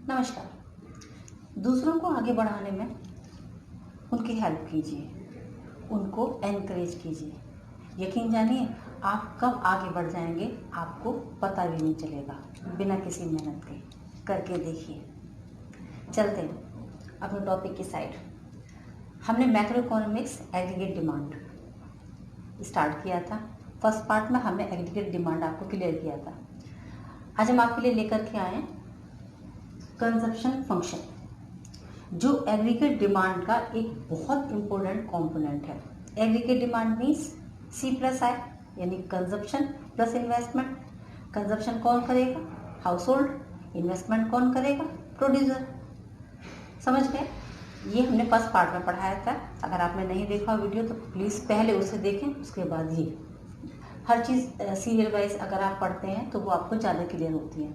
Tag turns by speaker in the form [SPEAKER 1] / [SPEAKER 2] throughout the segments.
[SPEAKER 1] नमस्कार। दूसरों को आगे बढ़ाने में उनकी हेल्प कीजिए, उनको एनकरेज कीजिए। यकीन जानिए आप कब आगे बढ़ जाएंगे आपको पता भी नहीं चलेगा, बिना किसी मेहनत के। करके देखिए। चलते हैं अपने टॉपिक की साइड। हमने macro economics aggregate demand start किया था। फर्स्ट पार्ट में हमने एग्रीगेट डिमांड आपको क्लियर किया था। आज हम आपके लिए लेकर के आए कंजप्शन फंक्शन, जो एग्रीगेट डिमांड का एक बहुत इंपॉर्टेंट कंपोनेंट है। Aggregate demand means C plus I, यानी कंजप्शन प्लस इन्वेस्टमेंट। कंजप्शन कौन करेगा? House hold. इन्वेस्टमेंट कौन करेगा? प्रोड्यूसर। समझ गए? ये हमने फर्स्ट पार्ट में पढ़ाया था। अगर आपने नहीं देखा वीडियो तो प्लीज़ पहले उसे देखें, उसके बाद ये हर चीज़ सीरियल वाइज अगर आप पढ़ते हैं तो वो आपको ज़्यादा क्लियर होती है।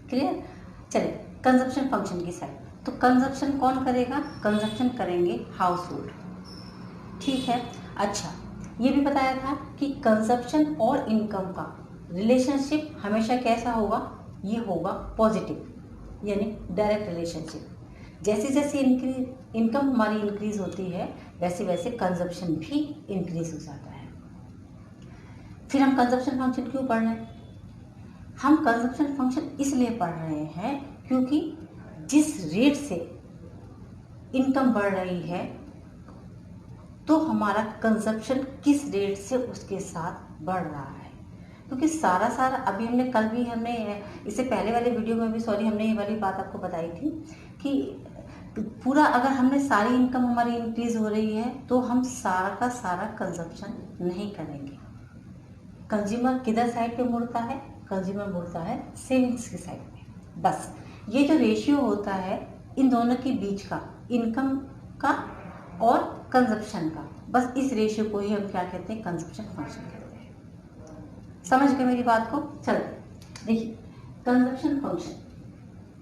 [SPEAKER 1] क्लियर? चलिए कंजप्शन फंक्शन की साइड। तो कंजप्शन कौन करेगा? कंजप्शन करेंगे हाउस होल्ड। ठीक है। अच्छा, ये भी बताया था कि कंजप्शन और इनकम का रिलेशनशिप हमेशा कैसा होगा? ये होगा पॉजिटिव, यानी डायरेक्ट रिलेशनशिप। जैसे जैसे इनकम हमारी इंक्रीज होती है वैसे वैसे कंजप्शन भी इंक्रीज हो जाता है। फिर हम कंजप्शन फंक्शन क्यों पढ़ रहे हैं? हम कंजप्शन फंक्शन इसलिए पढ़ रहे हैं क्योंकि जिस रेट से इनकम बढ़ रही है तो हमारा कंजप्शन किस रेट से उसके साथ बढ़ रहा है। क्योंकि सारा अभी हमने इससे पहले वाले वीडियो में भी हमने ये वाली बात आपको बताई थी कि पूरा अगर हमने सारी इनकम हमारी इंक्रीज हो रही है तो हम सारा का सारा कंजप्शन नहीं करेंगे। कंज्यूमर किधर साइड पे मुड़ता है? कंज्यूमर मुड़ता है सेविंग्स की साइड पे। बस ये जो रेशियो होता है इन दोनों के बीच का, इनकम का और कंजप्शन का, बस इस रेशियो को ही हम क्या कहते हैं? कंजप्शन फंक्शन कहते हैं। समझ गए मेरी बात को? चलो देखिए कंजप्शन फंक्शन।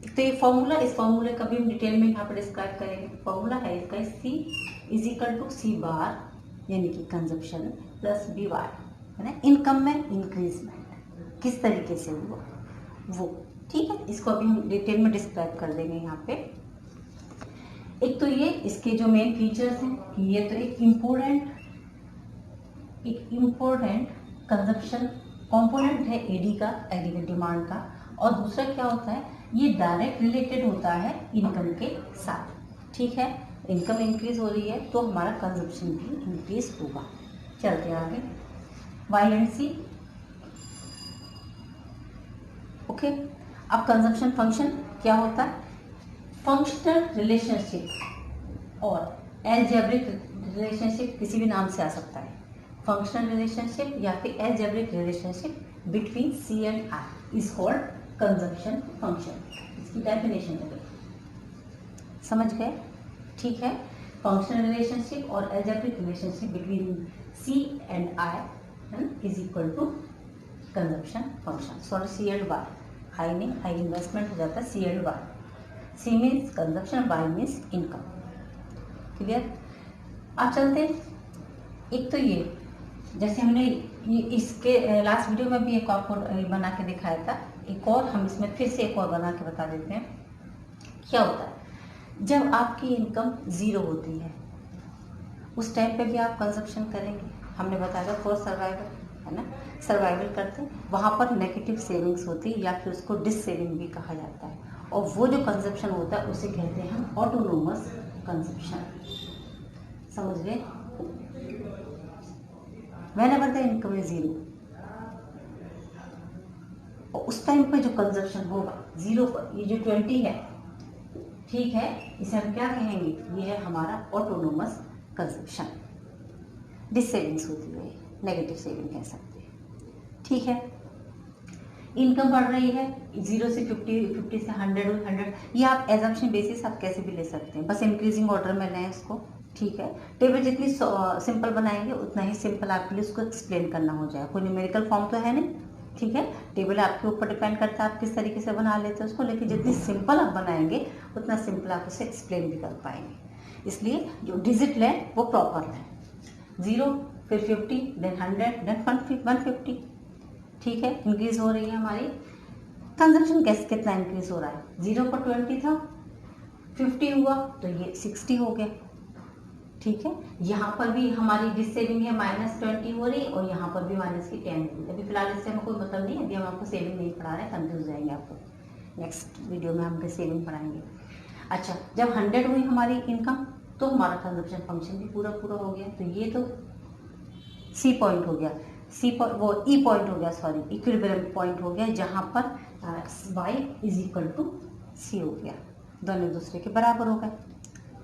[SPEAKER 1] तो ये फॉर्मूला, इस फॉर्मूले का भी हम डिटेल में यहाँ पर डिस्क्राइब करेंगे। फॉर्मूला है इसका C is equal to C bar, यानी कि कंजप्शन प्लस बी वाई, है ना। इनकम में इंक्रीजमेंट किस तरीके से हुआ वो, ठीक है। इसको अभी हम डिटेल में डिस्क्राइब कर देंगे यहाँ पे। एक तो ये इसके जो मेन फीचर्स हैं कि ये तो एक इम्पोर्टेंट कंजप्शन कंपोनेंट है एडी का, एग्रीगेट डिमांड का। और दूसरा क्या होता है? ये डायरेक्ट रिलेटेड होता है इनकम के साथ। ठीक है, इनकम इंक्रीज हो रही है तो हमारा कंजप्शन भी इंक्रीज होगा। चलते आगे, वाई एंड सी। ओके, अब कंजप्शन फंक्शन क्या होता है? फंक्शनल रिलेशनशिप और एलजेब्रिक रिलेशनशिप, किसी भी नाम से आ सकता है। फंक्शनल रिलेशनशिप या फिर algebraic relationship between C and I is called consumption function. इसकी डेफिनेशन है, समझ गए? ठीक है, फंक्शनल रिलेशनशिप और algebraic relationship between C and I is equal to consumption function. Sorry, C and Y, I नहीं, आई इन्वेस्टमेंट हो जाता है C and Y. C means consumption, Y means income. Clear? आप चलते हैं। एक तो ये जैसे हमने इसके लास्ट वीडियो में भी एक आपको बना के दिखाया था, एक और हम इसमें फिर से एक और बना के बता देते हैं। क्या होता है जब आपकी इनकम ज़ीरो होती है उस टाइम पे भी आप कंजप्शन करेंगे। हमने बताया था फॉर सर्वाइवल, है ना। सर्वाइवल करते हैं वहाँ पर नेगेटिव सेविंग्स होती है या फिर उसको डिस सेविंग भी कहा जाता है। और वो जो कंजप्शन होता है उसे कहते हैं हम ऑटोनोमस कंजप्शन। समझ गए? Whenever the income is zero, और उस टाइम पे जो कंजप्शन होगा ज़ीरो पर, ये जो 20 है, ठीक है, इसे हम क्या कहेंगे? ये है हमारा ऑटोनोमस कंजप्शन। डिस सेविंग्स होती है, नेगेटिव सेविंग कह सकते हैं। ठीक है, इनकम बढ़ रही है 0 से 50, 50 से 100, ये आप एजम्पशन बेसिस आप कैसे भी ले सकते हैं, बस इंक्रीजिंग ऑर्डर में लें इसको। ठीक है, टेबल जितनी सिंपल बनाएंगे उतना ही सिंपल आपके लिए उसको एक्सप्लेन करना हो जाएगा। कोई न्यूमेरिकल फॉर्म तो है नहीं, ठीक है। टेबल आपके ऊपर डिपेंड करता है आप किस तरीके से बना लेते हैं उसको, लेकिन जितनी सिंपल आप बनाएंगे उतना सिंपल आप उसे एक्सप्लेन भी कर पाएंगे। इसलिए जो डिजिट लें वो प्रॉपर लें, 0 फिर 50 देन 100 देन 150। ठीक है, इंक्रीज हो रही है हमारी कंजप्शन कैसे कितना इंक्रीज हो रहा है, 0 पर 20 था, 50 हुआ तो ये 60 हो गया। ठीक है, यहाँ पर भी हमारी जिस सेविंग है -20 हो रही है और यहाँ पर भी माइनस की 10 हो रही है। अभी फिलहाल इससे हमें कोई मतलब नहीं है, अभी हम आपको सेविंग नहीं पढ़ा रहे हैं, कंफ्यूज जाएंगे आपको, नेक्स्ट वीडियो में हम सेविंग पढ़ाएंगे। अच्छा, जब 100 हुई हमारी इनकम तो हमारा कंजप्शन फंक्शन भी पूरा हो गया। तो ये तो सी पॉइंट हो गया, वो ई पॉइंट हो गया, सॉरी इक्विलिब्रियम पॉइंट हो गया, जहाँ पर y इज इक्वल टू सी हो गया, दोनों एक दूसरे के बराबर हो गए।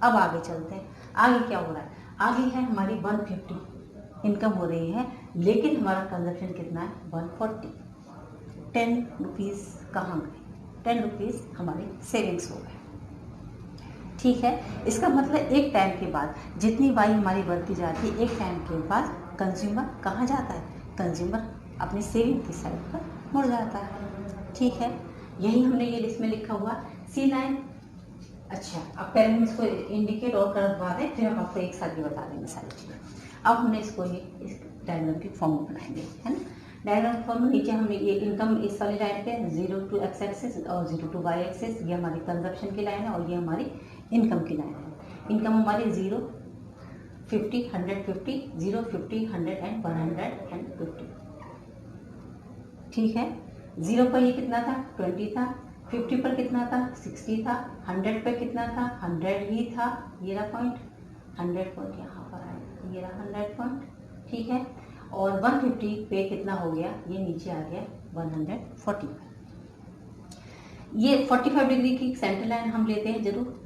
[SPEAKER 1] अब आगे चलते हैं, आगे क्या हो रहा है, आगे है हमारी 150 इनकम हो रही है, लेकिन हमारा कंजप्शन कितना है 140, 10 रुपीज़ कहाँ गए, 10 रुपीज़ हमारी सेविंग्स हो गए। ठीक है, इसका मतलब एक टाइम के बाद जितनी वाई हमारी बढ़ती जाती है, एक टाइम के बाद कंज्यूमर कहाँ जाता है, कंज्यूमर अपनी सेविंग की साइड पर मुड़ जाता है। ठीक है, यही हमने ये लिस्ट में लिखा हुआ सी लाइन। अच्छा, अब पहले हम इसको इंडिकेट और करवा दें, फिर हम आपको एक साथ ही बता देंगे सारी चीज़ें। अब हमने इसको ये इस डायग्राम की फॉर्म में बनाएंगे, है ना। डायग्राम फॉर्म में नीचे हमने ये इनकम इस वाली लाइन पे 0 to x एक्सेस और 0 to y एक्सेस, ये हमारी कंजप्शन की लाइन है और ये हमारी इनकम की लाइन है। इनकम हमारी 0, 50, 150, 0, 50, 100 एंड 150। ठीक है, 0 पर ये कितना था 20 था, 50 पर कितना था 60 था, 100 पर कितना था 100 ही था, ये रहा पॉइंट, 100 पॉइंट यहाँ पर आया, ये रहा 100 पॉइंट। ठीक है, और 150 पे कितना हो गया, ये नीचे आ गया 140। ये 45 डिग्री की सेंटर लाइन हम लेते हैं जरूर,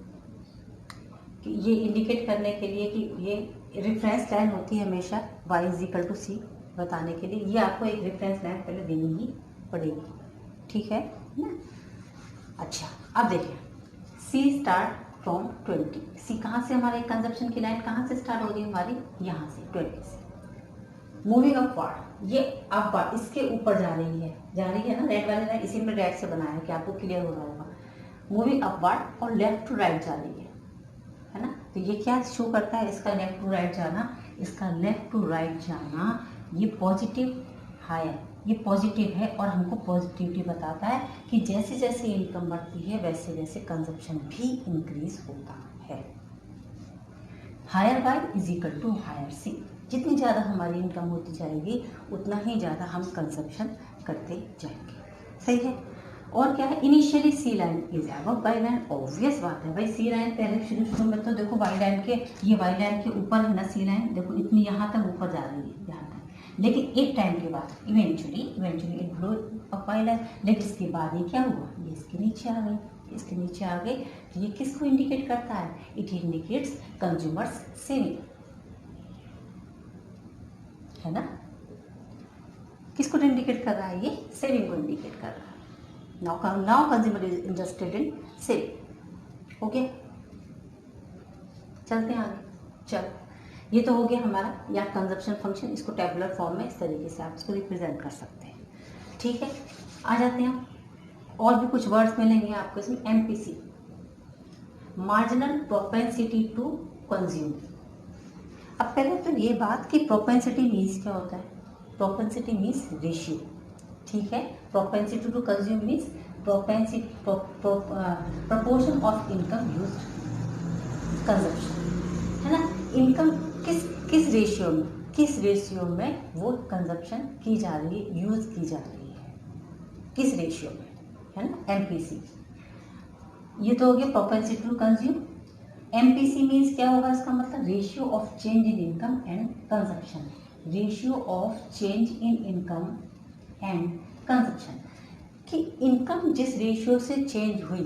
[SPEAKER 1] कि ये इंडिकेट करने के लिए कि ये रेफरेंस लाइन होती है हमेशा y इज इक्वल टू सी बताने के लिए, ये आपको एक रेफरेंस लाइन पहले देनी ही पड़ेगी। ठीक है ना। अच्छा, अब देखिए सी स्टार्ट फ्रॉम 20, सी कहाँ से, हमारे कंजप्शन की लाइन कहाँ से स्टार्ट हो रही है हमारी, यहाँ से 20 से मूविंग अपवर्ड, ये अब इसके ऊपर जा रही है ना, रेड वाली लाइन, इसी में रेड से बनाया है कि आपको क्लियर हो रहा होगा। मूविंग अपवर्ड और लेफ्ट टू राइट जा रही है ना। तो ये क्या शो करता है, इसका लेफ्ट टू राइट जाना, इसका लेफ्ट टू राइट जाना, ये पॉजिटिव हायर, ये पॉजिटिव है और हमको पॉजिटिविटी बताता है कि जैसे जैसे इनकम बढ़ती है वैसे वैसे कंजप्शन भी इंक्रीज होता है। Higher Y is equal to higher C, जितनी ज़्यादा हमारी इनकम होती जाएगी उतना ही ज़्यादा हम कंजप्शन करते जाएंगे। सही है। और क्या है, initially C line is above Y line, obvious बात है भाई, सी लाइन पहले शुरू में तो देखो वाई लाइन के, ये वाई लाइन के ऊपर है ना सी लाइन, देखो इतनी यहाँ तक ऊपर जा रही है यहाँ तक, लेकिन एक टाइम के बाद eventually it grow up why line, लेकिन इसके बाद ये क्या हुआ, ये इसके नीचे आ गई, इसके नीचे आ गई। तो ये किसको इंडिकेट करता है, इट इंडिकेट्स कंज्यूमर्स सेविंग, है ना। किसको इंडिकेट कर रहा है, ये सेविंग को इंडिकेट कर रहा है। Now consumer is interested in saving. Okay, चलते हैं आगे। चल, ये तो हो गया हमारा या कंजप्शन फंक्शन, इसको टेबुलर फॉर्म में इस तरीके से आप इसको रिप्रेजेंट कर सकते हैं। ठीक है, आ जाते हैं, और भी कुछ वर्ड्स मिलेंगे आपको इसमें। MPC, marginal propensity to consume. अब पहले तो ये बात कि प्रोपेंसिटी मीन्स क्या होता है, प्रोपेंसिटी मीन्स रेशियो। ठीक है, propensity to consume means proportion of income use consumption, है ना। इनकम किस रेशियो में वो कंजप्शन की जा रही है, यूज की जा रही है, किस रेशियो में, है ना। एमपीसी, ये तो हो गया propensity to consume. MPC means क्या होगा, इसका मतलब ratio of change in income and consumption, ratio of change in income and consumption, कि इनकम जिस रेशियो से चेंज हुई,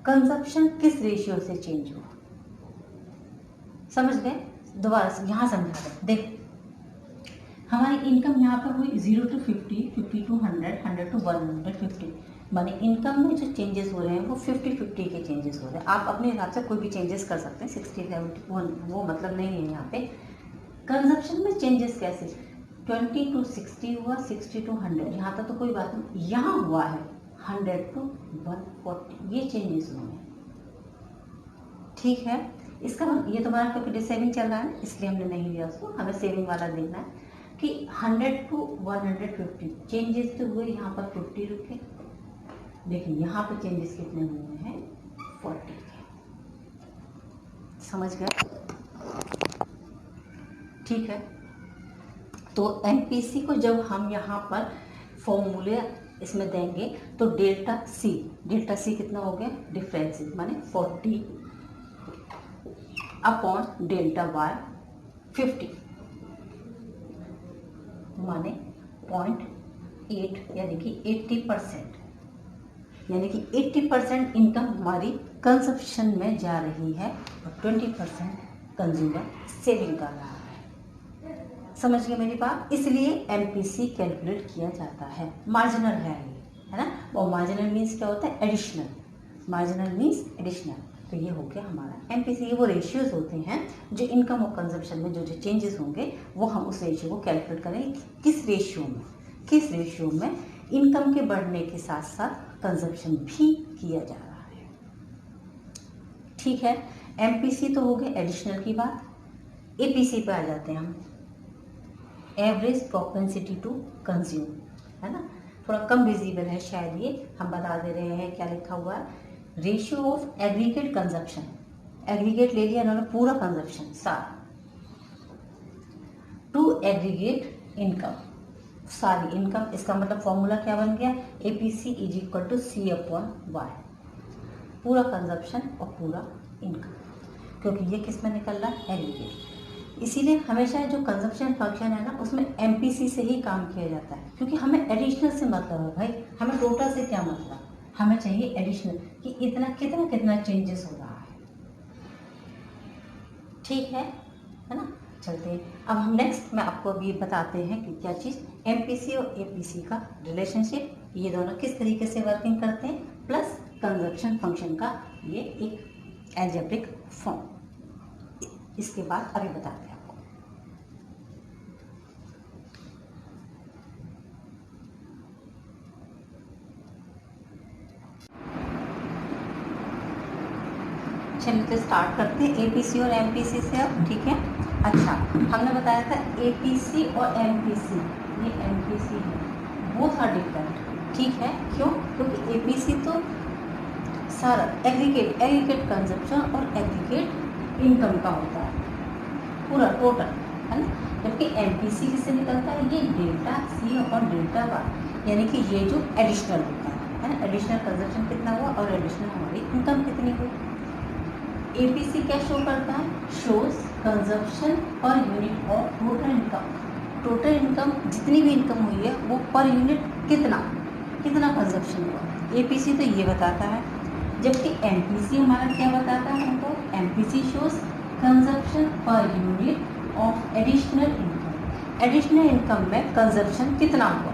[SPEAKER 1] कंजप्शन किस रेशियो से चेंज हुआ। समझ गए, दोबारा से यहाँ समझा दें। देख, हमारी इनकम यहाँ पर हुई 0 to 50, 50 to 100, 100 to 150, माने इनकम में जो चेंजेस हो रहे हैं वो 50-50 के चेंजेस हो रहे हैं। आप अपने हिसाब से कोई भी चेंजेस कर सकते हैं, 60-70 वो मतलब नहीं है यहाँ पे। कंजप्शन में चेंजेस कैसे, 20 to 60 हुआ, 60 to 100, यहाँ तक तो कोई बात नहीं। यहाँ हुआ है 100 to 140, ये चेंजेस हुए हैं। ठीक है, इसका ये तुम्हारा क्योंकि सेविंग चल रहा है इसलिए हमने नहीं लिया उसको, हमें सेविंग वाला देखना है कि 100 to 150 चेंजेस तो हुए, यहाँ पर 50 रुके लेकिन यहाँ पे चेंजेस कितने हुए हैं, 40 के। समझ गए? ठीक है, तो एमपीसी को जब हम यहाँ पर फॉर्मूले इसमें देंगे तो डेल्टा सी कितना हो गया, डिफरेंस माने 40 अपॉन डेल्टा वाई 50 माने 0.8 यानी कि 80%, यानी कि 80% इनकम हमारी कंजप्शन में जा रही है और 20% कंज्यूमर सेविंग कर रहा है। समझ गए मेरी बात? इसलिए एमपीसी कैलकुलेट किया जाता है। मार्जिनल है ये, है ना? और मार्जिनल मीन्स क्या होता है, एडिशनल। Marginal means additional. तो ये हो गया हमारा एमपीसी। ये वो रेशियोज होते हैं जो इनकम और कंजप्शन में जो जो चेंजेस होंगे वो हम उस रेशियो को कैलकुलेट करें, किस रेशियो में इनकम के बढ़ने के साथ साथ कंजप्शन भी किया जा रहा है। ठीक है, एमपीसी तो हो गए एडिशनल की बात। एपीसी पे आ जाते हैं हम, एवरेज प्रोपेंसिटी टू कंज्यूम, है ना? थोड़ा कम विजिबल है शायद, ये हम बता दे रहे हैं क्या लिखा हुआ है, ratio of aggregate consumption. Aggregate ले लिया इन्होंने, पूरा कंजप्शन सारा, टू एग्रीगेट इनकम, सारी इनकम। इसका मतलब फॉर्मूला क्या बन गया, APC is equal to C upon Y, पूरा कंजप्शन और पूरा इनकम, क्योंकि ये किस में निकल रहा है, एग्रीगेट। इसीलिए हमेशा जो कंजप्शन फंक्शन है ना उसमें एमपीसी से ही काम किया जाता है, क्योंकि हमें एडिशनल से मतलब है भाई, हमें टोटल से क्या मतलब, हमें चाहिए एडिशनल कि इतना कितना कितना चेंजेस हो रहा है। ठीक है ना? चलते हैं अब हम नेक्स्ट में आपको अभी बताते हैं कि क्या चीज़, एमपीसी और एपीसी का रिलेशनशिप, ये दोनों किस तरीके से वर्किंग करते हैं, प्लस कंजप्शन फंक्शन का ये एक एल्जेब्रिक फॉर्म। इसके बाद अभी बताते हैं आपको। चलिए तो स्टार्ट करते हैं एपीसी और एमपीसी से अब। ठीक है, अच्छा हमने बताया था एपीसी और एमपीसी, ये एमपीसी है, वो था डिफरेंट। ठीक है, क्यों? क्योंकि एपीसी तो सारा एग्रीगेट कंजप्शन और एग्रीगेट इनकम का होता है, पूरा टोटल, है ना? जबकि एमपीसी किससे निकलता है, ये डेल्टा सी और डेल्टा वाई, यानी कि ये जो एडिशनल होता है ना, एडिशनल कंजप्शन कितना हुआ और एडिशनल हमारी इनकम कितनी हुई। एपीसी क्या शो करता है, shows consumption per unit of total income. Total income जितनी भी इनकम हुई है वो पर यूनिट कितना कंजप्शन हुआ, एपीसी तो ये बताता है। जबकि एमपीसी हमारा क्या बताता है हमको, MPC shows consumption per unit of additional income. Additional income में कंजप्शन कितना हुआ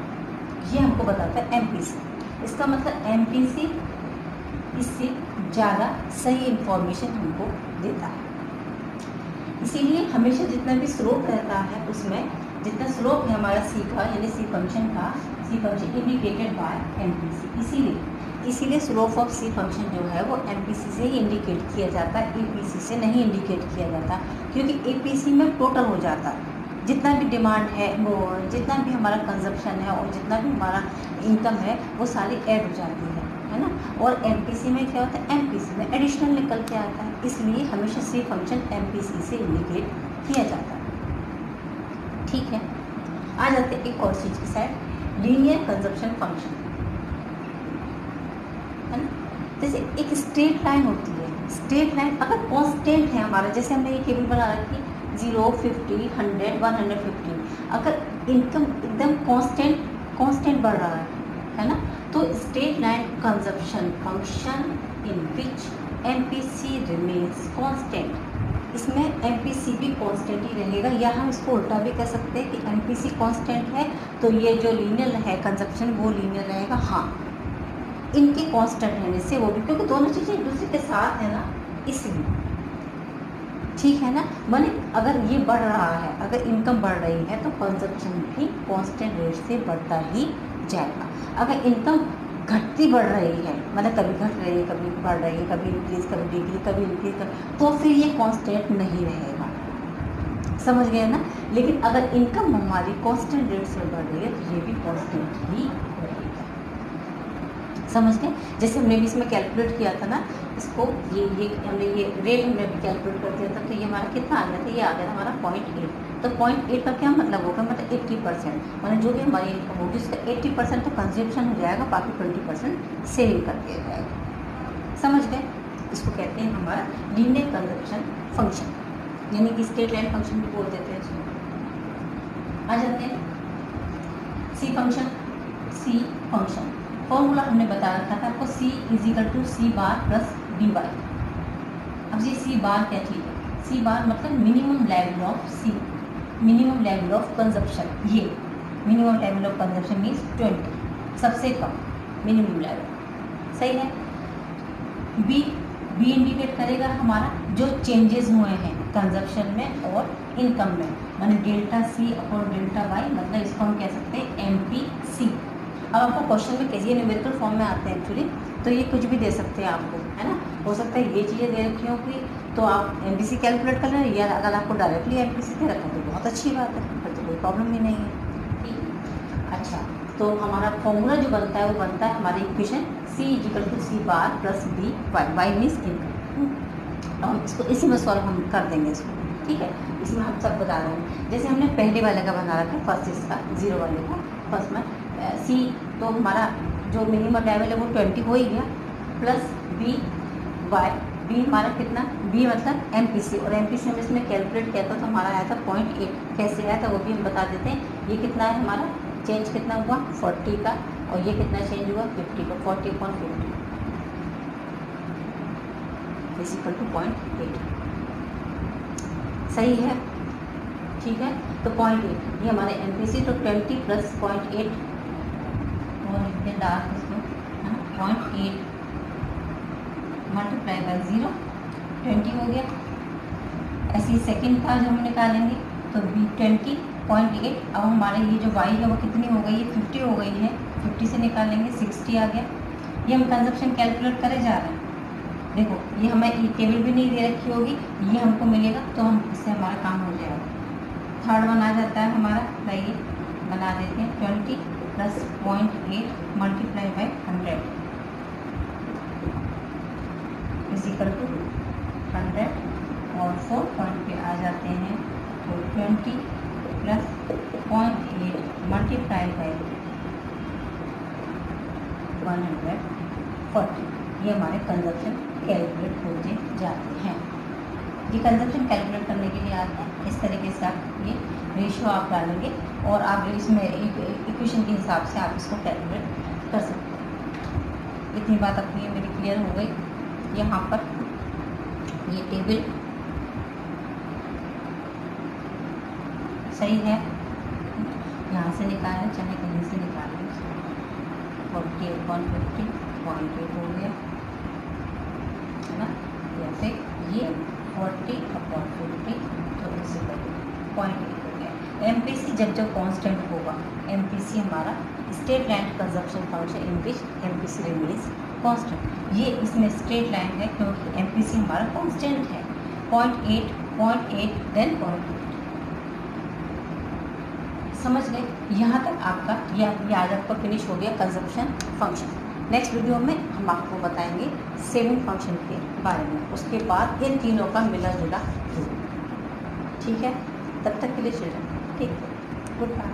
[SPEAKER 1] ये हमको बताता है एमपीसी। इसका मतलब एमपीसी इससे ज़्यादा सही इंफॉर्मेशन हमको देता है। इसीलिए हमेशा जितना भी स्लोप रहता है उसमें, जितना स्लोप है हमारा सी का, यानी सी फंक्शन इंडिकेटेड बाय एमपीसी। इसीलिए स्लोप ऑफ सी फंक्शन जो है वो एमपीसी से ही इंडिकेट किया जाता है, एपीसी से नहीं इंडिकेट किया जाता, क्योंकि एपीसी में टोटल हो जाता है, जितना भी डिमांड है वो, जितना भी हमारा कंजप्शन है और जितना भी हमारा इनकम है वो सारी ऐड हो जाती है ना। और एमपीसी में क्या होता है, एमपीसी में एडिशनल निकल के आता है, इसलिए हमेशा सी फंक्शन एमपीसी से इंडिकेट किया जाता है। ठीक है, आ जाते हैं एक और चीज़ की साइड, लीनियर कंजप्शन फंक्शन, है ना? जैसे एक स्ट्रेट लाइन होती है, स्ट्रेट लाइन अगर कांस्टेंट है हमारा, जैसे हमने ये केबल बना रखी 0, 50, 100, 150, अगर इनकम एकदम कांस्टेंट बढ़ रहा है ना, तो straight line consumption function in which MPC remains constant, इसमें एमपीसी भी कांस्टेंट ही रहेगा। या हम इसको उल्टा भी कह सकते हैं कि एमपीसी कांस्टेंट है तो ये जो लीनियर है कंजप्शन वो लीनियर रहेगा। हाँ, इनके कांस्टेंट रहने से वो भी, क्योंकि दोनों चीज़ें एक दूसरे के साथ है ना, इसलिए। ठीक है ना, माने अगर ये बढ़ रहा है, अगर इनकम बढ़ रही है तो कंजप्शन भी कांस्टेंट रेट से बढ़ता ही जाएगा। अगर इनकम घटती बढ़ रही है, मतलब कभी घट रही है, कभी बढ़ रही है, कभी इंक्रीज, कभी डिक्रीज, कभी इंक्रीज, तो फिर ये कांस्टेंट नहीं रहेगा। समझ गए ना? लेकिन अगर इनकम हमारी कांस्टेंट रेट से बढ़ रही है तो ये भी कांस्टेंट ही रहेगा। समझ गए। जैसे हमने भी इसमें कैलकुलेट किया था ना, इसको ये हमने ये रेट हमने भी कैलकुलेट कर दिया था, तो ये हमारा कितना आ गया था, ये आ गया था हमारा 0.8। तो 0.8 का क्या मतलब होगा, मतलब 80%, मतलब जो भी हमारी इनकम होगी उसका 80% तो कंजप्शन हो जाएगा, बाकी 20% सेविंग कर दिया जाएगा। समझ गए। इसको कहते हैं हमारा लीनियर कंजप्शन फंक्शन, यानी कि स्ट्रेट लाइन फंक्शन भी बोल देते हैं इसको। आ जाते हैं सी फंक्शन। फॉर्मूला हमने बता रखा था आपको, C = C bar plus dy। अब ये C बार क्या चीज़ है, C बार मतलब minimum level of C, minimum level of consumption. ये minimum level of consumption means 20, सबसे कम मिनिमम लेवल। सही है। बी इंडिकेट करेगा हमारा जो चेंजेस हुए हैं कंजप्शन में और इनकम में, माने डेल्टा C और डेल्टा Y, मतलब इसको हम कह सकते हैं MPC। अब आपको क्वेश्चन में कैसे न्यूमेरिकल फॉर्म में आते हैं एक्चुअली, तो ये कुछ भी दे सकते हैं आपको, है ना। हो सकता है ये चीज़ें दे रखी होंगी तो आप MPC कैलकुलेट कर लें, या अगर आपको डायरेक्टली MPC दे रखा तो बहुत अच्छी बात है, फिर तो कोई प्रॉब्लम ही नहीं है। ठीक है। अच्छा, तो हमारा फॉर्मूला जो बनता है वो बनता है हमारी equation C = C bar plus dy, y means income. हम इसको इसी में सॉल्व हम कर देंगे इसको, ठीक है। इसमें हम सब बता रहे हैं, जैसे हमने पहले वाले का बना रखा है, फर्स्ट इसका 0 वाले का, फर्स्ट में C, तो हमारा जो मिनिमम लेवल है वो 20 हो ही गया, प्लस B हमारा कितना, B मतलब MPC, और MPC हम इसमें कैलकुलेट किया था तो हमारा आया था 0.8। कैसे आया था वो भी हम बता देते हैं। ये कितना है हमारा चेंज, कितना हुआ 40 का, और ये कितना चेंज हुआ 50 का, 40/50 = 0.8। सही है, ठीक है। तो 0.8 ये हमारे MPC, तो 20 + 0.8, और लिखते हैं डार्क इसको, 0.8 मल्टीप्लाई बाई 0, 20 हो गया। ऐसे ही सेकेंड का जो हम निकालेंगे तो 20.8। अब हमारे ये जो y है वो कितनी हो गई है, 50 हो गई है, 50 से निकालेंगे 60 आ गया। ये हम कंजप्शन कैलकुलेट करे जा रहे हैं। देखो ये हमें ये टेबल भी नहीं दे रखी होगी, ये हमको मिलेगा तो हम इससे हमारा काम हो जाएगा। थर्ड वन आ जाता है हमारा, लाइए बना देते हैं, 20 + 0.8 मल्टीप्लाई बाई 100 = 100, और 4 पॉइंट पे आ जाते हैं तो 20 + 0.8 मल्टीप्लाई बाई 140, ये हमारे कंजप्शन कैलकुलेट होते जाते हैं। ये कंजप्शन कैलकुलेट करने के लिए आते हैं, इस तरीके से आप ये रेशियो आप डालेंगे और आप इसमें इक्वेशन के हिसाब से आप इसको कैलकुलेट कर सकते हैं। इतनी बात अपनी मेरी क्लियर हो गई। यहाँ पर ये टेबल सही है, यहाँ से निकालें चाहे कहीं से निकालें, 40/50 0.8 हो गया, है ना। जैसे ये 40/50 तो इसी पर 0.8 हो गया। MPC जब कांस्टेंट होगा, MPC हमारा straight line consumption function in which MPC remains constant. ये इसमें स्ट्रेट लाइन है क्योंकि MPC हमारा कांस्टेंट है, 0.8 देन 0.8। समझ गए। यहाँ तक आपका ये आज आपका फिनिश हो गया कंजप्शन फंक्शन। नेक्स्ट वीडियो में हम आपको बताएंगे सेविंग फंक्शन के बारे में, उसके बाद इन तीनों का मिला जुला रूप। ठीक है, तब तक के लिए चिल्ड्रन, ठीक है, गुड बाय।